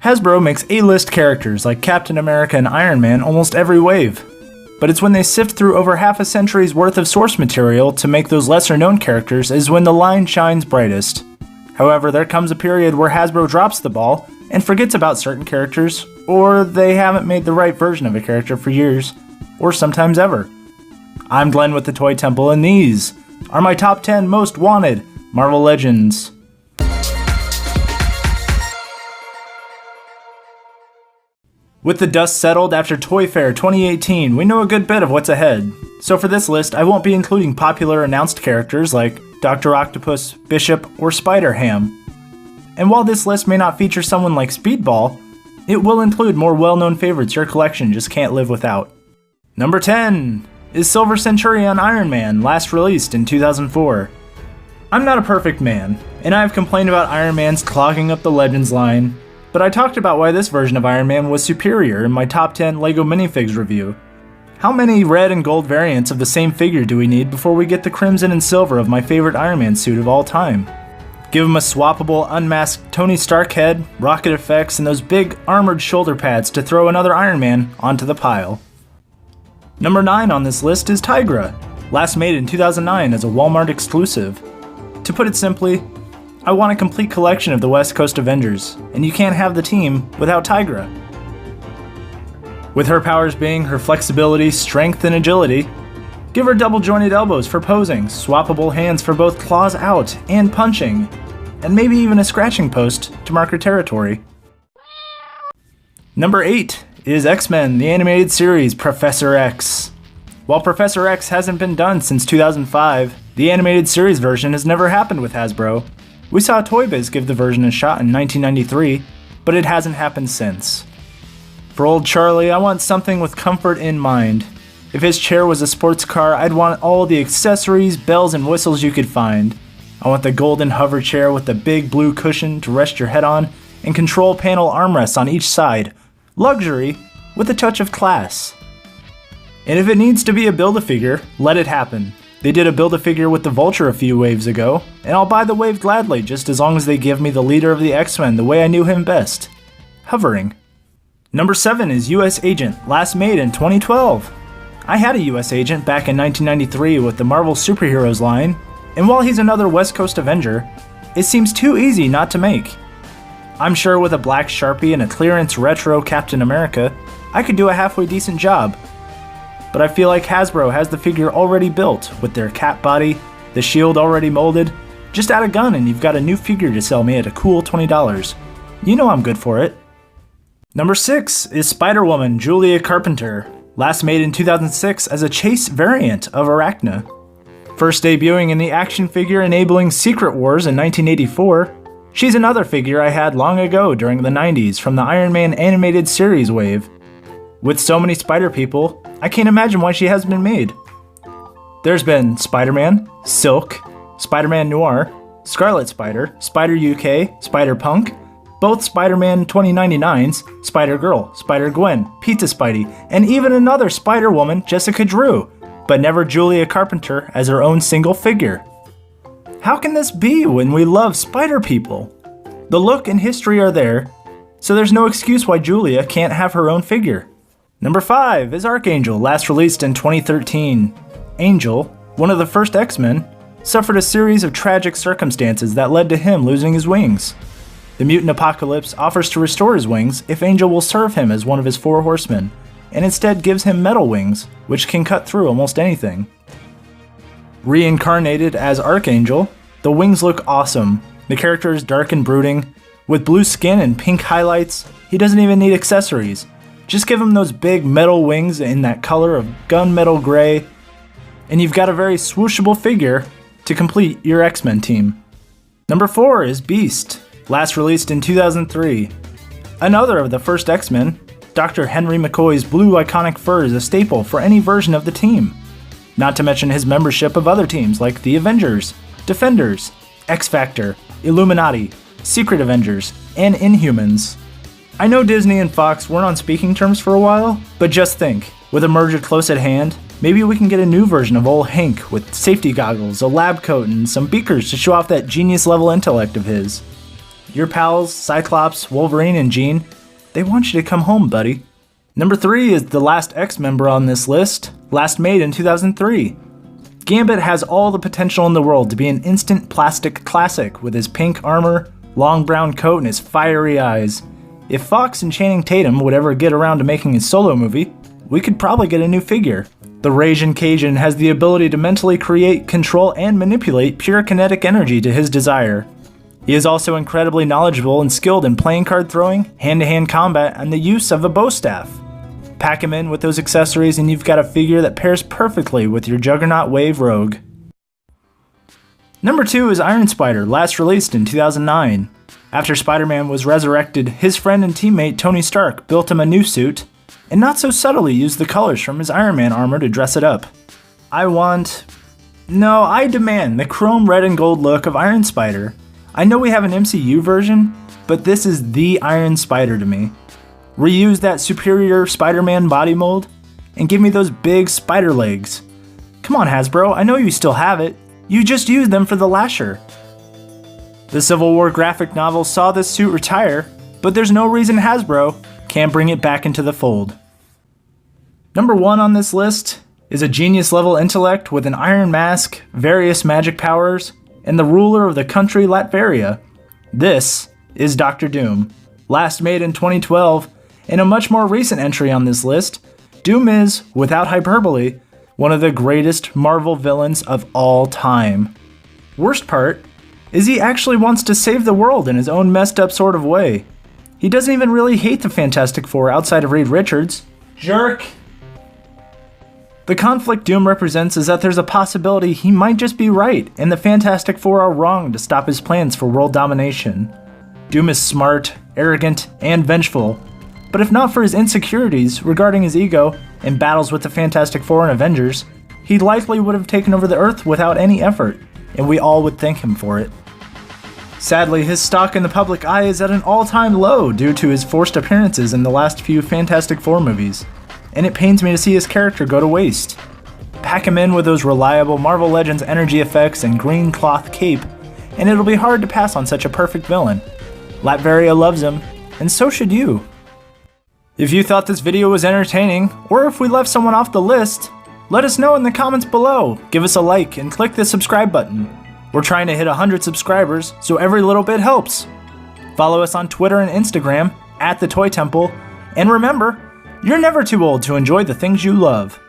Hasbro makes A-list characters like Captain America and Iron Man almost every wave. But it's when they sift through over half a century's worth of source material to make those lesser-known characters is when the line shines brightest. However, there comes a period where Hasbro drops the ball and forgets about certain characters, or they haven't made the right version of a character for years, or sometimes ever. I'm Glenn with the Toy Temple, and these are my top 10 most wanted Marvel Legends. With the dust settled after Toy Fair 2018, we know a good bit of what's ahead. So for this list, I won't be including popular announced characters like Dr. Octopus, Bishop, or Spider-Ham. And while this list may not feature someone like Speedball, it will include more well-known favorites your collection just can't live without. Number 10 is Silver Centurion Ironman, last released in 2004. I'm not a perfect man, and I've complained about Iron Man's clogging up the Legends line, but I talked about why this version of Iron Man was superior in my top 10 LEGO minifigs review. How many red and gold variants of the same figure do we need before we get the crimson and silver of my favorite Iron Man suit of all time? Give him a swappable, unmasked Tony Stark head, rocket effects, and those big armored shoulder pads to throw another Iron Man onto the pile. Number 9 on this list is Tygra, last made in 2009 as a Walmart exclusive. To put it simply, I want a complete collection of the West Coast Avengers, and you can't have the team without Tygra. With her powers being her flexibility, strength, and agility, give her double-jointed elbows for posing, swappable hands for both claws out and punching, and maybe even a scratching post to mark her territory. Number 8 is X-Men, the animated series Professor X. While Professor X hasn't been done since 2005, the animated series version has never happened with Hasbro. We saw Toy Biz give the version a shot in 1993, but it hasn't happened since. For old Charlie, I want something with comfort in mind. If his chair was a sports car, I'd want all the accessories, bells, and whistles you could find. I want the golden hover chair with the big blue cushion to rest your head on, and control panel armrests on each side. Luxury with a touch of class. And if it needs to be a Build-A-Figure, let it happen. They did a Build-A-Figure with the Vulture a few waves ago, and I'll buy the wave gladly just as long as they give me the leader of the X-Men the way I knew him best. Hovering. Number 7 is US Agent, last made in 2012. I had a US Agent back in 1993 with the Marvel Superheroes line, and while he's another West Coast Avenger, it seems too easy not to make. I'm sure with a black Sharpie and a clearance retro Captain America, I could do a halfway decent job. But I feel like Hasbro has the figure already built, with their cap body, the shield already molded. Just add a gun and you've got a new figure to sell me at a cool $20. You know I'm good for it. Number 6 is Spider-Woman Julia Carpenter, last made in 2006 as a Chase variant of Arachna. First debuting in the action figure enabling Secret Wars in 1984, she's another figure I had long ago during the 90s from the Iron Man animated series wave. With so many Spider people, I can't imagine why she hasn't been made. There's been Spider-Man, Silk, Spider-Man Noir, Scarlet Spider, Spider UK, Spider-Punk, both Spider-Man 2099s, Spider-Girl, Spider-Gwen, Pizza Spidey, and even another Spider-Woman, Jessica Drew, but never Julia Carpenter as her own single figure. How can this be when we love Spider people? The look and history are there, so there's no excuse why Julia can't have her own figure. Number 5 is Archangel, last released in 2013. Angel, one of the first X-Men, suffered a series of tragic circumstances that led to him losing his wings. The mutant Apocalypse offers to restore his wings if Angel will serve him as one of his 4 horsemen, and instead gives him metal wings, which can cut through almost anything. Reincarnated as Archangel, the wings look awesome. The character is dark and brooding. With blue skin and pink highlights, he doesn't even need accessories. Just give him those big metal wings in that color of gunmetal gray, and you've got a very swooshable figure to complete your X-Men team. Number 4 is Beast, last released in 2003. Another of the first X-Men, Dr. Henry McCoy's blue iconic fur is a staple for any version of the team. Not to mention his membership of other teams like the Avengers, Defenders, X-Factor, Illuminati, Secret Avengers, and Inhumans. I know Disney and Fox weren't on speaking terms for a while, but just think, with a merger close at hand, maybe we can get a new version of old Hank with safety goggles, a lab coat, and some beakers to show off that genius level intellect of his. your pals, Cyclops, Wolverine, and Jean, they want you to come home, buddy. Number 3 is the last X member on this list, last made in 2003. Gambit has all the potential in the world to be an instant plastic classic with his pink armor, long brown coat, and his fiery eyes. If Fox and Channing Tatum would ever get around to making a solo movie, we could probably get a new figure. The Ragin' Cajun has the ability to mentally create, control, and manipulate pure kinetic energy to his desire. He is also incredibly knowledgeable and skilled in playing card throwing, hand-to-hand combat, and the use of a bow staff. Pack him in with those accessories and you've got a figure that pairs perfectly with your Juggernaut Wave Rogue. Number 2 is Iron Spider, last released in 2009. After Spider-Man was resurrected, his friend and teammate Tony Stark built him a new suit, and not so subtly used the colors from his Iron Man armor to dress it up. I demand the chrome red and gold look of Iron Spider. I know we have an MCU version, but this is the Iron Spider to me. Reuse that superior Spider-Man body mold, and give me those big spider legs. Come on Hasbro, I know you still have it. You just used them for the Lasher. The Civil War graphic novel saw this suit retire, but there's no reason Hasbro can't bring it back into the fold. Number 1 on this list is a genius-level intellect with an iron mask, various magic powers, and the ruler of the country Latveria. This is Dr. Doom. Last made in 2012, in a much more recent entry on this list, Doom is, without hyperbole, one of the greatest Marvel villains of all time. Worst part is he actually wants to save the world in his own messed up sort of way. He doesn't even really hate the Fantastic Four outside of Reed Richards. Jerk! The conflict Doom represents is that there's a possibility he might just be right, and the Fantastic Four are wrong to stop his plans for world domination. Doom is smart, arrogant, and vengeful, but if not for his insecurities regarding his ego and battles with the Fantastic Four and Avengers, he likely would have taken over the Earth without any effort, and we all would thank him for it. Sadly, his stock in the public eye is at an all-time low due to his forced appearances in the last few Fantastic Four movies, and it pains me to see his character go to waste. Pack him in with those reliable Marvel Legends energy effects and green cloth cape, and it'll be hard to pass on such a perfect villain. Latveria loves him, and so should you. If you thought this video was entertaining, or if we left someone off the list, let us know in the comments below, give us a like, and click the subscribe button. We're trying to hit 100 subscribers, so every little bit helps. Follow us on Twitter and Instagram, @TheToyTemple, and remember, you're never too old to enjoy the things you love.